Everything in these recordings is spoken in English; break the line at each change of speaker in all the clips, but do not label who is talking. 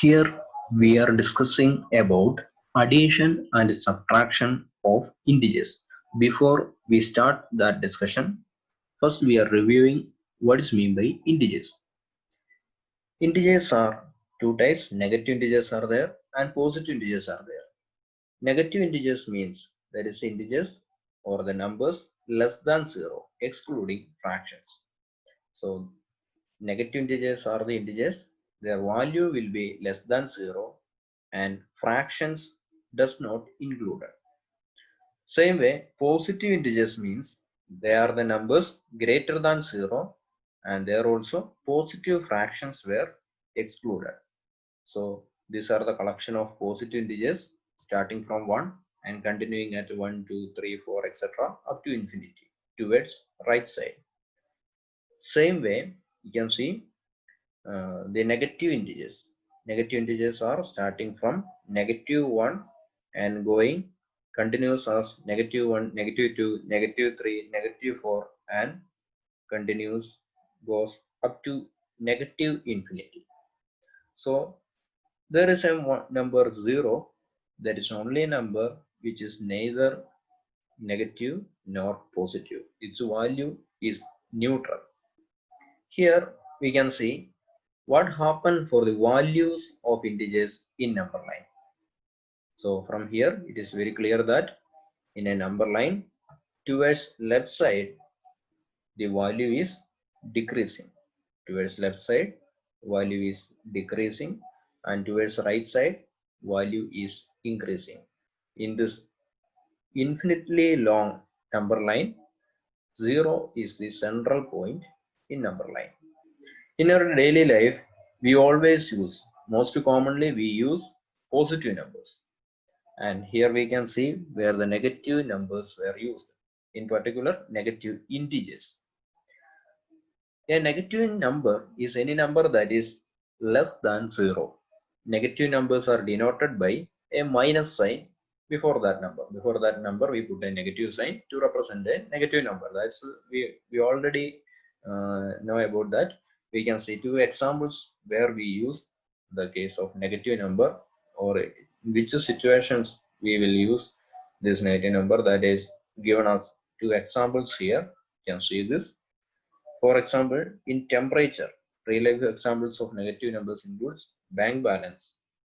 Here we are discussing about addition and subtraction of integers. Before we start that discussion, first we are reviewing what is meant by integers. Integers are two types, negative integers are there and positive integers are there. Negative integers means that is integers or the numbers less than 0 excluding fractions. So negative integers are the integers, their value will be less than 0 and fractions does not include it. Same way, positive integers means they are the numbers greater than 0 and there also positive fractions were excluded. So these are the collection of positive integers starting from 1 and continuing at 1, 2, 3, 4, etc. up to infinity towards right side. Same way, you can see the negative integers. Negative integers are starting from -1 and going continuous as -1, -2, -3, -4 and continues goes up to negative infinity. So there is a number 0 that is only a number which is neither negative nor positive. Its value is neutral. Here we can see what happened for the values of integers in number line. So from here it is very clear that in a number line towards left side the value is decreasing. Towards left side value is decreasing and towards right side value is increasing. In this infinitely long number line, 0 is the central point in number line. In our daily life, we always use, most commonly we use positive numbers. And here we can see where the negative numbers were used, in particular negative integers. A negative number is any number that is less than 0. Negative numbers are denoted by a minus sign before that number. Before that number, we put a negative sign to represent a negative number. That's we already know about that. We can see two examples where we use the case of negative number or in which situations we will use this negative number. That is given as two examples here. You can see this. For example, in temperature, real-life examples of negative numbers includes bank balance,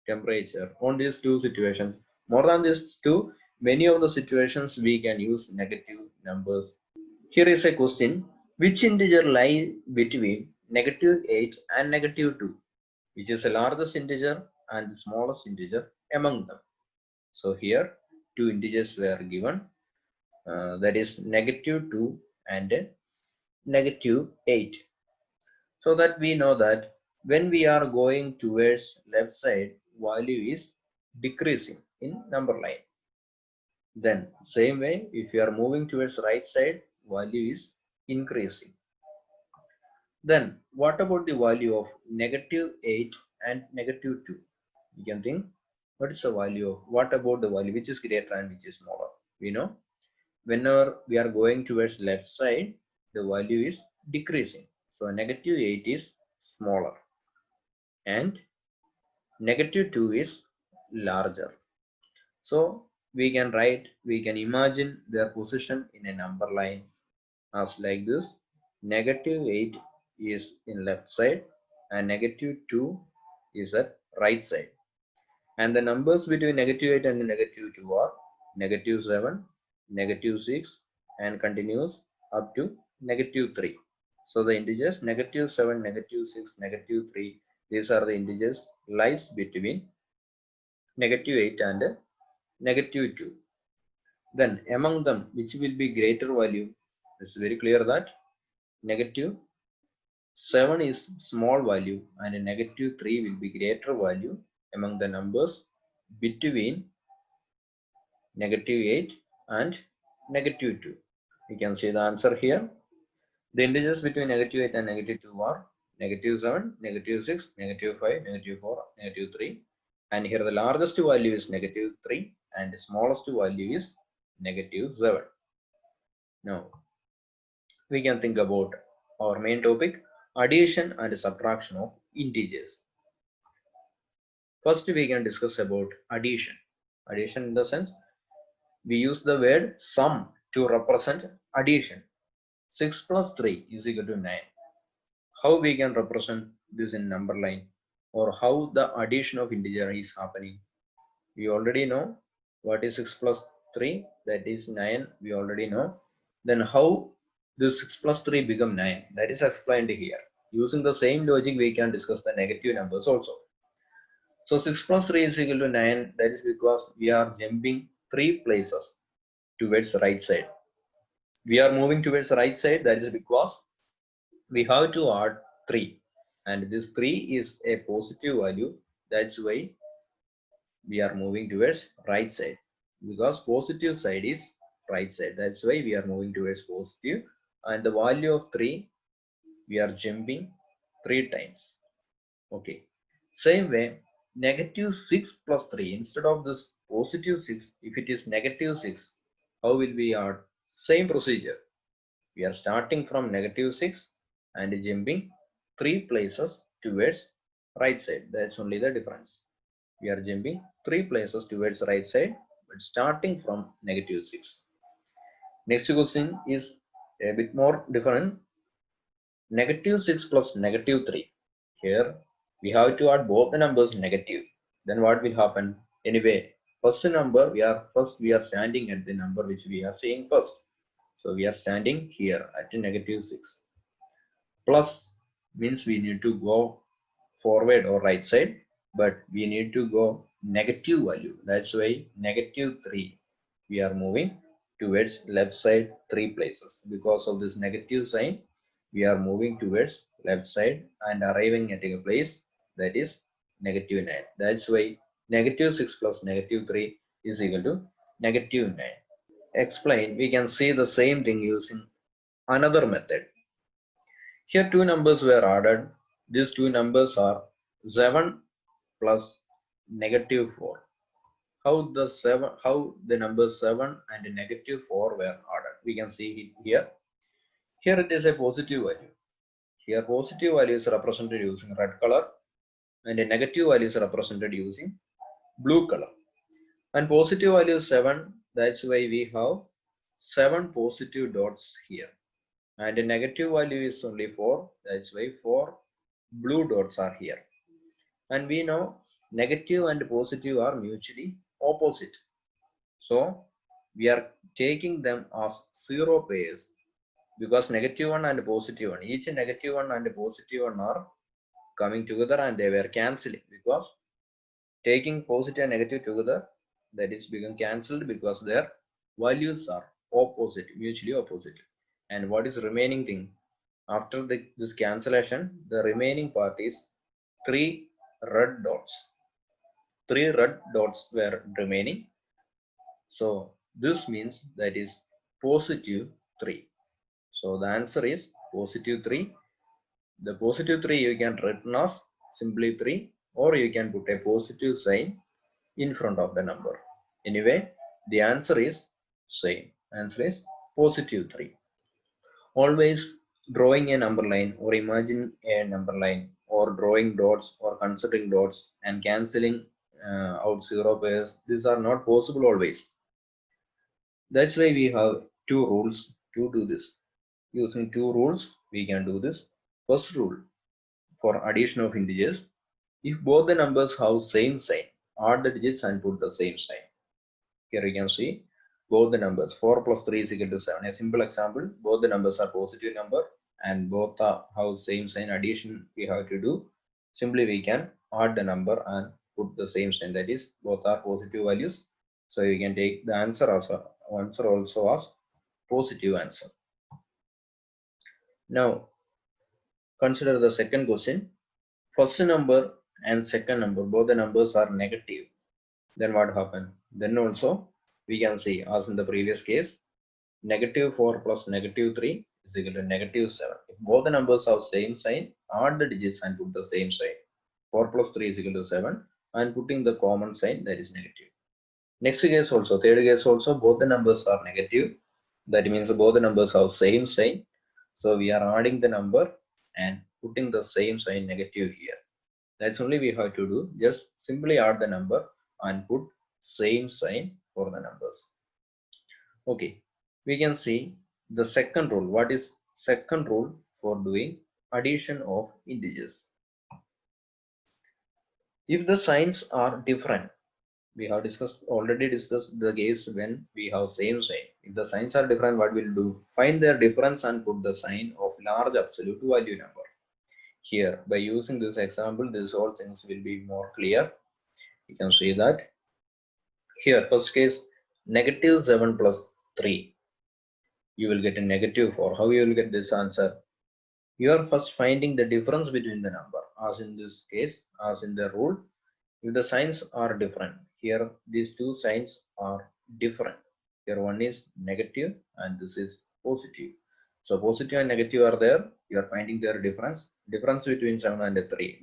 temperature. On these two situations, more than these two, many of the situations we can use negative numbers. Here is a question: which integer lie between -8 and -2? Which is the largest integer and the smallest integer among them? So here, two integers were given. That is -2 and -8. So that we know that when we are going towards left side, value is decreasing in number line. Then same way, if you are moving towards right side, value is increasing. Then what about the value of -8 and -2? You can think, what is the value of, what about the value which is greater and which is smaller? We know whenever we are going towards left side, the value is decreasing. So -8 is smaller and -2 is larger. So we can write, we can imagine their position in a number line as like this. -8 is in left side and -2 is at right side. And the numbers between -8 and -2 are -7, -6 and continues up to -3. So the integers -7, -6, -3, these are the integers lies between -8 and -2. Then among them, which will be greater value? It's very clear that -7 is small value and -3 will be greater value among the numbers between -8 and -2. You can see the answer here. The integers between -8 and -2 are -7, -6, -5, -4, -3. And here the largest value is -3 and the smallest value is -7. Now we can think about our main topic, addition and subtraction of integers. First, we can discuss about addition. Addition in the sense we use the word sum to represent addition. 6 plus 3 is equal to 9. How we can represent this in number line, or how the addition of integer is happening? We already know what is 6 plus 3, that is 9, we already know. Then how this 6 plus 3 become 9, that is explained here. Using the same logic we can discuss the negative numbers also. So 6 plus 3 is equal to 9, that is because we are jumping 3 places towards the right side. We are moving towards the right side, that is because we have to add 3, and this 3 is a positive value, that's why we are moving towards right side, because positive side is right side, that's why we are moving towards positive, and the value of 3 we are jumping 3 times. Okay, same way negative 6 plus 3, instead of this positive 6, if it is negative 6, how will we add? Same procedure, we are starting from negative 6 and jumping 3 places towards right side, that's only the difference. We are jumping 3 places towards right side, but starting from negative 6. Next question is a bit more different. Negative 6 plus negative 3. Here we have to add both the numbers negative. Then what will happen? Anyway, first number we are standing at the number which we are seeing first. So we are standing here at negative 6. Plus means we need to go forward or right side, but we need to go negative value. That's why negative 3. We are moving towards left side 3 places. Because of this negative sign, we are moving towards left side and arriving at a place that is negative 9. That's why negative 6 plus negative 3 is equal to negative 9. Explain, we can see the same thing using another method. Here two numbers were added. These two numbers are 7 plus negative 4. How the numbers 7 and negative 4 were added? We can see it here. Here it is a positive value. Here positive value is represented using red color, and a negative value is represented using blue color. And positive value is 7. That's why we have 7 positive dots here. And the negative value is only 4, that's why 4 blue dots are here. And we know negative and positive are mutually opposite, so we are taking them as 0 pairs, because negative one and positive one, each negative one and positive one are coming together and they were cancelling, because taking positive and negative together, that is become cancelled because their values are opposite, mutually opposite. And what is remaining thing after this cancellation? The remaining part is 3 red dots. 3 red dots were remaining, so this means that is positive 3. So the answer is positive 3. The positive 3 you can written as simply 3, or you can put a positive sign in front of the number. Anyway, the answer is same. Answer is positive 3. Always drawing a number line or imagine a number line or drawing dots or considering dots and cancelling out 0 pairs, these are not possible always. That's why we have two rules to do this. Using two rules, we can do this. First rule, for addition of integers, if both the numbers have same sign, add the digits and put the same sign. Here you can see both the numbers 4 plus 3 is equal to 7. A simple example, both the numbers are positive number and both have same sign. Addition we have to do. Simply we can add the number and put the same sign, that is both are positive values. So you can take the answer also as positive answer. Now consider the second question. First number and second number, both the numbers are negative. Then what happened? Then also we can see, as in the previous case, negative 4 plus negative 3 is equal to negative 7. If both the numbers have same sign, add the digits and put the same sign. 4 plus 3 is equal to 7, and putting the common sign, that is negative. Next case also, third case also, both the numbers are negative. That means both the numbers have same sign. So we are adding the number and putting the same sign negative here. That's only we have to do. Just simply add the number and put same sign for the numbers. Okay, we can see the second rule. What is second rule for doing addition of integers? If the signs are different, we have already discussed the case when we have same sign. If the signs are different, what we'll do? Find their difference and put the sign of large absolute value number. Here, by using this example, this all things will be more clear. You can see that here, first case, negative 7 plus 3. You will get a negative 4. How you will get this answer? You are first finding the difference between the number. As in this case, as in the rule, if the signs are different, here these two signs are different. Here one is negative and this is positive. So positive and negative are there. You are finding their difference. Difference between 7 and 3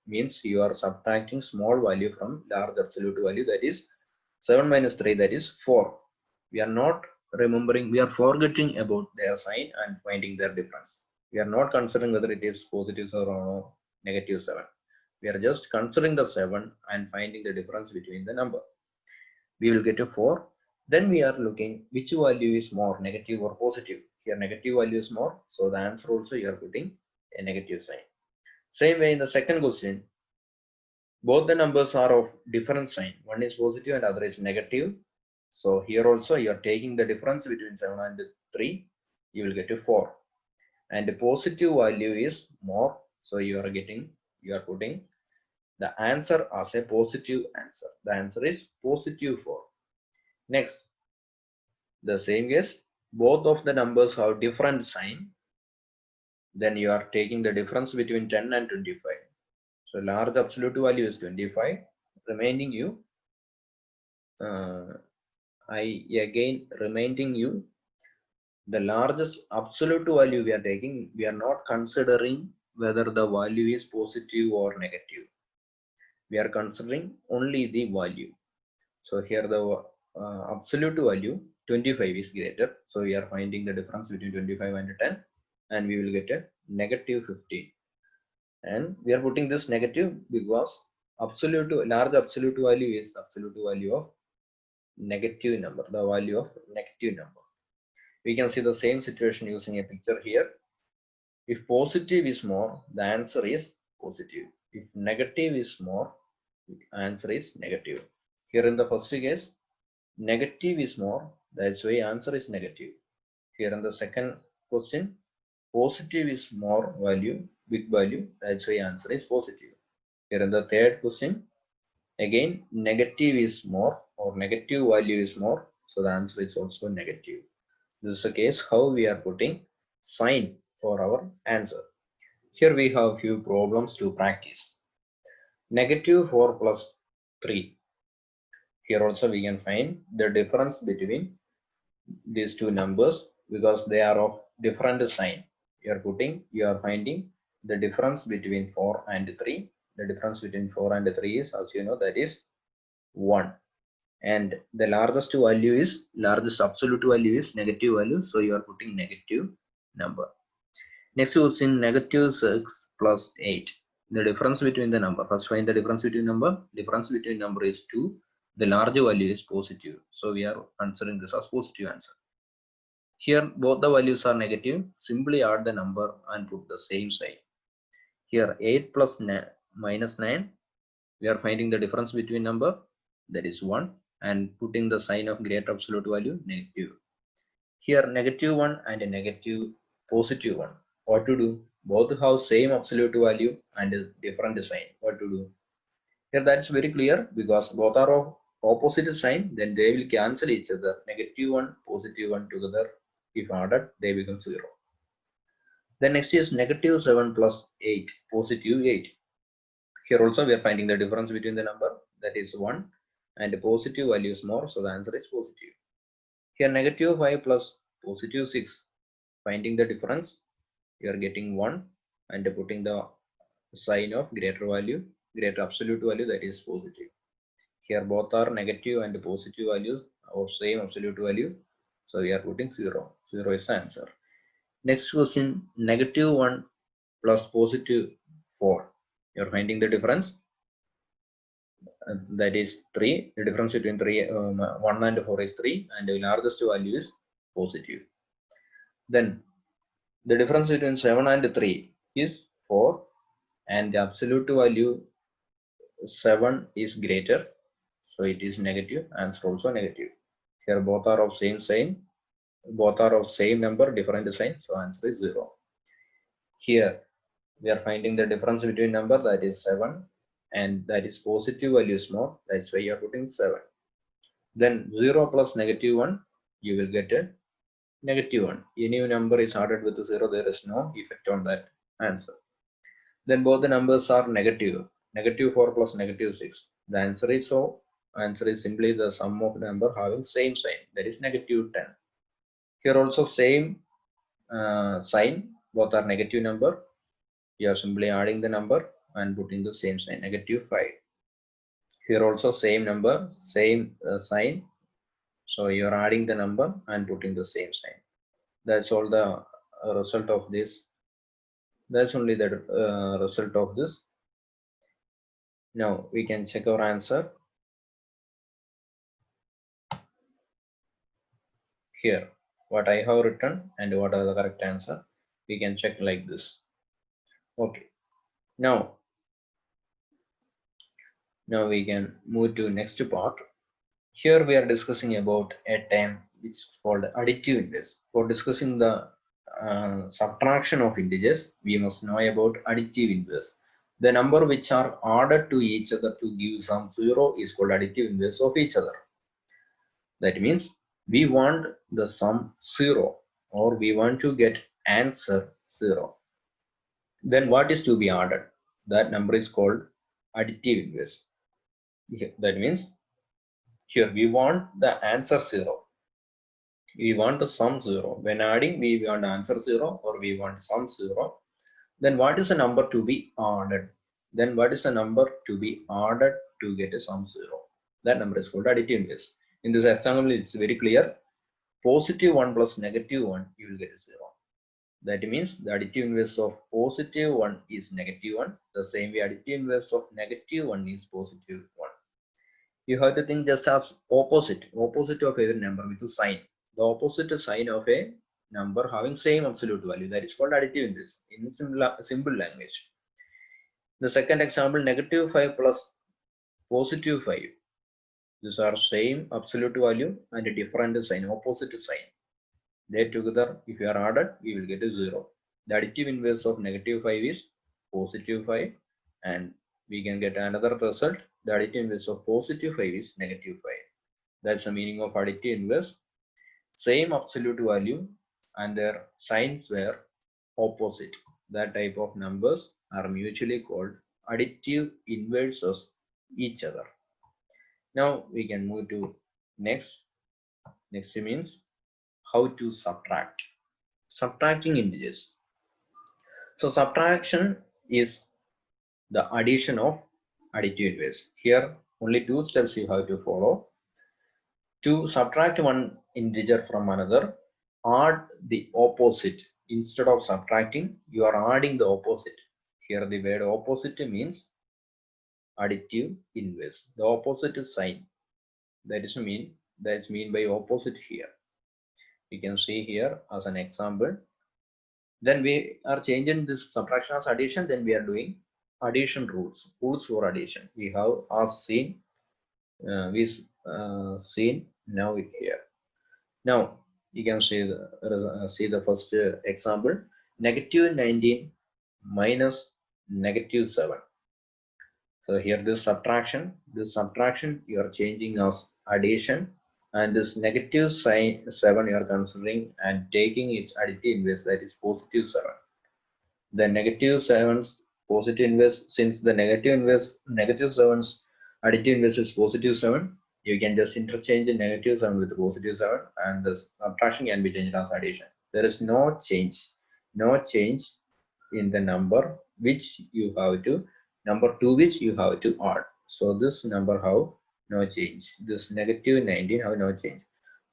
means you are subtracting small value from large absolute value, that is 7 minus 3, that is 4. We are not remembering, we are forgetting about their sign and finding their difference. We are not considering whether it is positive 7 or negative 7. We are just considering the 7 and finding the difference between the number. We will get a 4. Then we are looking which value is more, negative or positive. Here negative value is more, so the answer also you are putting a negative sign. Same way in the second question, both the numbers are of different sign. One is positive and other is negative. So here also you are taking the difference between 7 and 3. You will get a 4. And the positive value is more. So you are putting the answer as a positive answer. The answer is positive 4. Next, the same case, both of the numbers have different sign. Then you are taking the difference between 10 and 25. So large absolute value is 25. Remaining you reminding you the largest absolute value we are taking, we are not considering whether the value is positive or negative. We are considering only the value. So here the absolute value 25 is greater. So we are finding the difference between 25 and 10 and we will get a negative 15. And we are putting this negative because large absolute value is the absolute value of negative number, the value of negative number. We can see the same situation using a picture here. If positive is more, the answer is positive. If negative is more, the answer is negative. Here in the first case, negative is more, that's why answer is negative. Here in the second question, positive is more value, big value, that's why answer is positive. Here in the third question, again negative is more or negative value is more, so the answer is also negative. This is the case how we are putting sign for our answer. Here we have few problems to practice. Negative 4 plus 3. Here also we can find the difference between these two numbers because they are of different sign. You are finding the difference between 4 and 3. The difference between 4 and 3 is, as you know, that is 1. And the largest absolute value is negative value. So you are putting negative number. Next question, negative 6 plus 8. The difference between the number. First find the difference between number. Difference between number is 2. The large value is positive. So we are considering this as positive answer. Here both the values are negative. Simply add the number and put the same sign. Here 8 plus minus 9. We are finding the difference between number, that is 1, and putting the sign of greater absolute value, negative. Here negative 1 and a negative positive 1. What to do? Both have same absolute value and a different sign. What to do? Here that's very clear because both are of opposite sign, then they will cancel each other. Negative 1, positive 1 together, if added, they become 0. Then next is negative 7 plus 8, positive 8. Here also we are finding the difference between the number, that is 1, and the positive value is more, so the answer is positive. Here negative 5 plus positive 6, finding the difference, you are getting 1 and putting the sign of greater value, greater absolute value, that is positive. Here both are negative and positive values of same absolute value, so we are putting 0. 0 is the answer. Next question, negative 1 plus positive 4. You're finding the difference, that is 3. The difference between 1 and 4 is 3, and the largest value is positive. Then the difference between 7 and 3 is 4, and the absolute value 7 is greater, so it is negative. Answer also negative. Here both are of same sign, both are of same number, different sign, so answer is 0. Here we are finding the difference between number, that is 7, and that is positive value is more, that's why you are putting 7. Then 0 plus negative 1, you will get a negative 1. Any number is added with 0, there is no effect on that answer. Then both the numbers are negative. Negative 4 plus negative 6. The answer is simply the sum of number having same sign, that is negative 10. Here also same sign, both are negative number. You are simply adding the number and putting the same sign, negative 5. Here also same number, same sign, so you are adding the number and putting the same sign. That's all the result of this. That's only the result of this. Now we can check our answer. Here what I have written and what are the correct answer, we can check like this. Okay, now we can move to next part. Here we are discussing about a term which is called additive inverse. For discussing the subtraction of integers, we must know about additive inverse. The number which are added to each other to give some 0 is called additive inverse of each other. That means we want the sum 0, or we want to get answer 0. Then what is to be added? That number is called additive inverse. That means here we want the answer 0. We want the sum 0. When adding, we want answer 0, or we want sum 0. Then what is the number to be added? Then what is the number to be added to get a sum 0? That number is called additive inverse. In this example, it's very clear. Positive 1 plus negative 1, you will get a 0. That means the additive inverse of positive 1 is negative 1. The same way additive inverse of negative 1 is positive 1. You have to think just as opposite of every number with a sign. The opposite sign of a number having same absolute value, that is called additive inverse in simple language. The second example, negative 5 plus positive 5. These are same absolute value and a different sign, opposite sign. They together, if you are added, we will get a 0. The additive inverse of negative 5 is positive 5, and we can get another result. The additive inverse of positive 5 is negative 5. That's the meaning of additive inverse. Same absolute value and their signs were opposite. That type of numbers are mutually called additive inverses each other. Now we can move to next. Next means how to subtract. Subtracting integers. So subtraction is the addition of additive inverse. Here only 2 steps you have to follow. To subtract one integer from another, add the opposite. Instead of subtracting, you are adding the opposite. Here the word opposite means additive inverse. The opposite is sign. That's mean by opposite here. We can see here as an example. Then we are changing this subtraction as addition. Then we are doing addition rules for addition. We have seen now here. Now you can see the first example, negative 19 minus negative 7. So here this subtraction you are changing as addition, and this negative sign 7 you are considering and taking its additive inverse, that is positive 7. The negative 7's positive inverse, since the negative 7's additive inverse is positive 7, you can just interchange the negative 7 with the positive 7, and the subtraction can be changed as addition. There is no change in the number which you have to which you have to add. So this number have no change. This negative 19 have no change.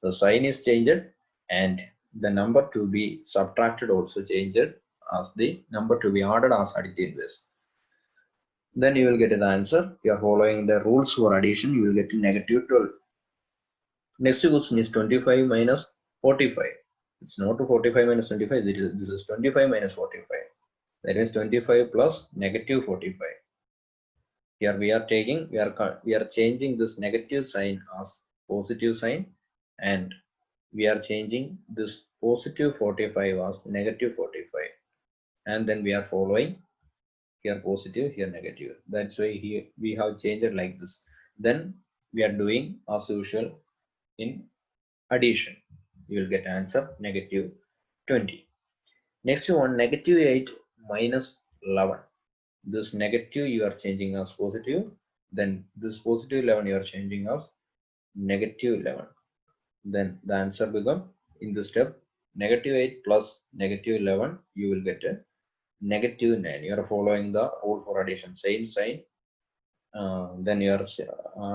The sign is changed, and the number to be subtracted also changed as the number to be added as additive inverse. Then you will get the answer. You are following the rules for addition, you will get negative 12. Next question is 25 minus 45. It's not 45 minus 25, this is 25 minus 45. That means 25 plus negative 45. Here we are taking, we are changing this negative sign as positive sign, and we are changing this positive 45 as negative 45, and then we are following here positive, here negative. That's why here we have changed it like this. Then we are doing as usual in addition. You will get answer negative 20. Next one, negative 8 minus 11. This negative you are changing as positive. Then this positive 11 you are changing as negative 11. Then the answer become in this step negative 8 plus negative 11, you will get a negative 9. You are following the rule for addition, same sign. Then you are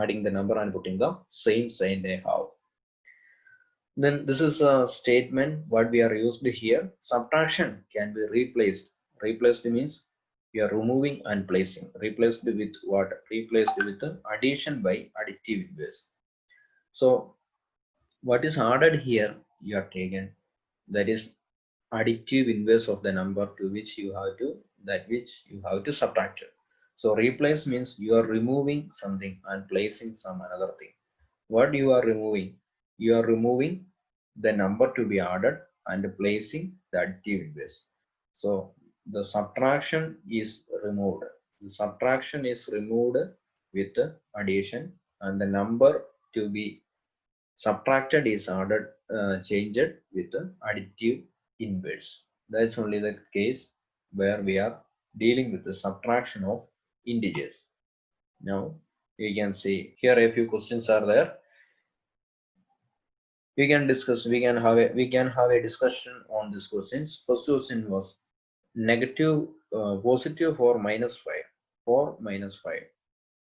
adding the number and putting the same sign they have. Then this is a statement what we are used here. Subtraction can be replaced. Replaced means you are removing and placing. Replaced with what? Replaced with addition by additive inverse. So what is added here you are taken, that is additive inverse of the number to which you have to subtract it. So replace means you are removing something and placing some another thing. What you are removing? You are removing the number to be added and placing the additive inverse. So the subtraction is removed. The subtraction is removed with addition, and the number to be subtracted is added, changed with the additive inverse. That's only the case where we are dealing with the subtraction of integers. Now we can see here a few questions are there. We can discuss, we can have a discussion on these questions. First question was negative, positive 4 minus 5. 4 minus 5,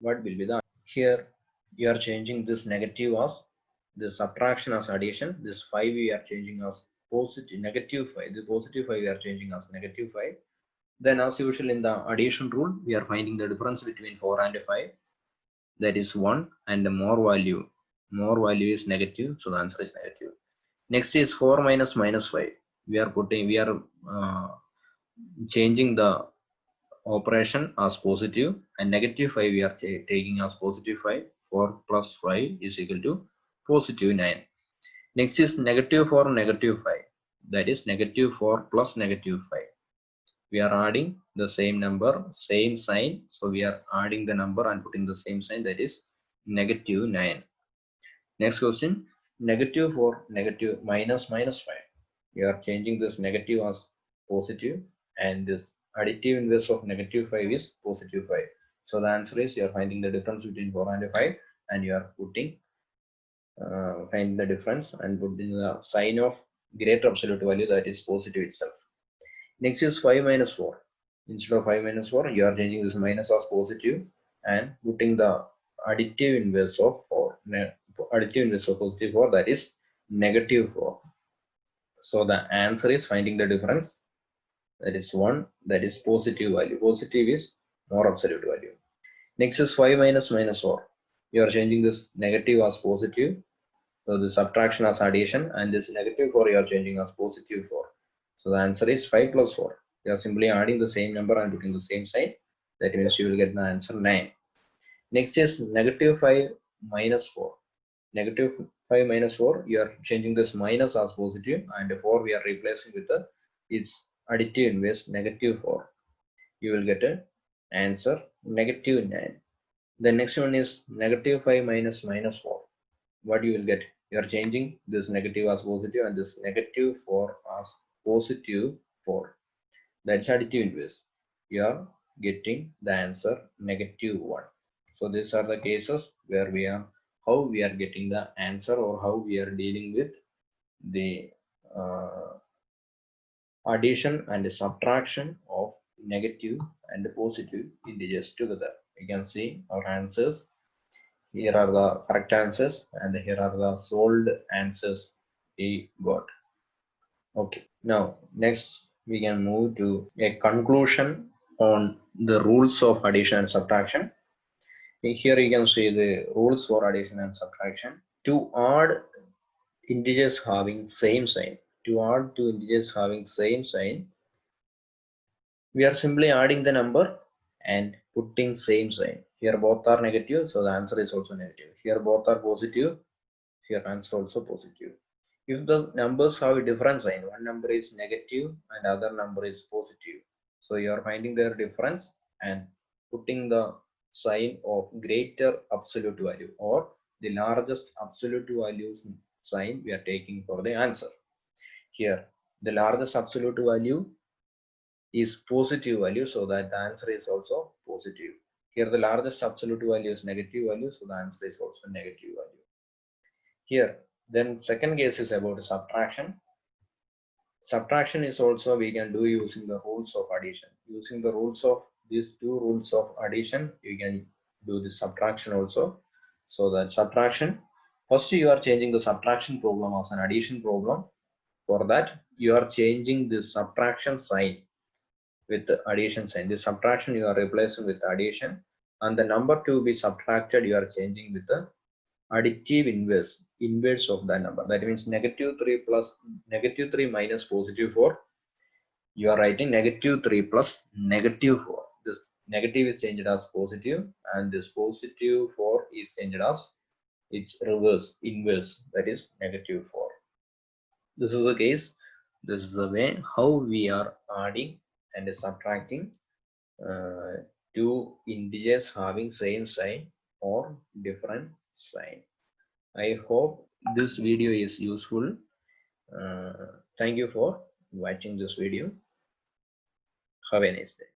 what will be the? Here you are changing this negative as the subtraction as addition. This 5 we are changing as positive, negative 5. The positive 5 we are changing as negative 5. Then as usual in the addition rule, we are finding the difference between 4 and 5, that is 1, and the more value is negative, so the answer is negative. Next is 4 minus minus 5. We are changing the operation as positive, and negative 5 we are taking as positive 5. 4 plus 5 is equal to positive 9. Next is negative 4 negative 5, that is negative 4 plus negative 5. We are adding the same number, same sign, so we are adding the number and putting the same sign, that is negative 9. Next question, negative 4 negative minus minus 5. We are changing this negative as positive, and this additive inverse of negative 5 is positive 5. So the answer is you are finding the difference between 4 and 5, and you are putting find the difference and putting the sign of greater absolute value, that is positive itself. Next is 5 minus 4. Instead of 5 minus 4, you are changing this minus as positive and putting the additive inverse of 4. Additive inverse of positive 4, that is negative 4. So the answer is finding the difference, that is 1, that is positive value. Positive is more absolute value. Next is 5 minus minus 4. You are changing this negative as positive, so the subtraction as addition, and this negative 4 you are changing as positive 4. So the answer is 5 plus 4. You are simply adding the same number and putting the same sign. That means you will get the answer 9. Next is negative 5 minus 4. Negative 5 minus 4, you are changing this minus as positive, and 4 we are replacing with its additive inverse, negative 4. You will get an answer negative 9. The next one is negative 5 minus minus 4. What you will get? You are changing this negative as positive and this negative 4 as positive 4. That's additive inverse. You are getting the answer negative 1. So these are the cases where how we are getting the answer, or how we are dealing with the addition and subtraction of negative and positive integers together. You can see our answers. Here are the correct answers, and here are the solved answers we got. Okay, now next we can move to a conclusion on the rules of addition and subtraction. Here you can see the rules for addition and subtraction. To add integers having same sign, to add two integers having same sign, we are simply adding the number and putting same sign. Here both are negative, so the answer is also negative. Here both are positive, here answer also positive. If the numbers have a different sign, one number is negative and other number is positive, so you are finding their difference and putting the sign of greater absolute value or the largest absolute values sign we are taking for the answer. Here the largest absolute value is positive value, so that the answer is also positive. Here the largest absolute value is negative value, so the answer is also negative value. Here then second case is about subtraction. Subtraction is also we can do using the rules of addition. Using the rules of these two rules of addition, you can do the subtraction also. So that subtraction, first you are changing the subtraction problem as an addition problem. For that you are changing the subtraction sign with the addition sign. The subtraction you are replacing with addition, and the number to be subtracted you are changing with the additive inverse of that number. That means negative 3 minus positive 4. You are writing negative 3 plus negative 4. This negative is changed as positive, and this positive 4 is changed as its inverse, that is negative 4. This is the case. This is the way how we are adding and subtracting uh, two integers having same sign or different sign. I hope this video is useful. Thank you for watching this video. Have a nice day.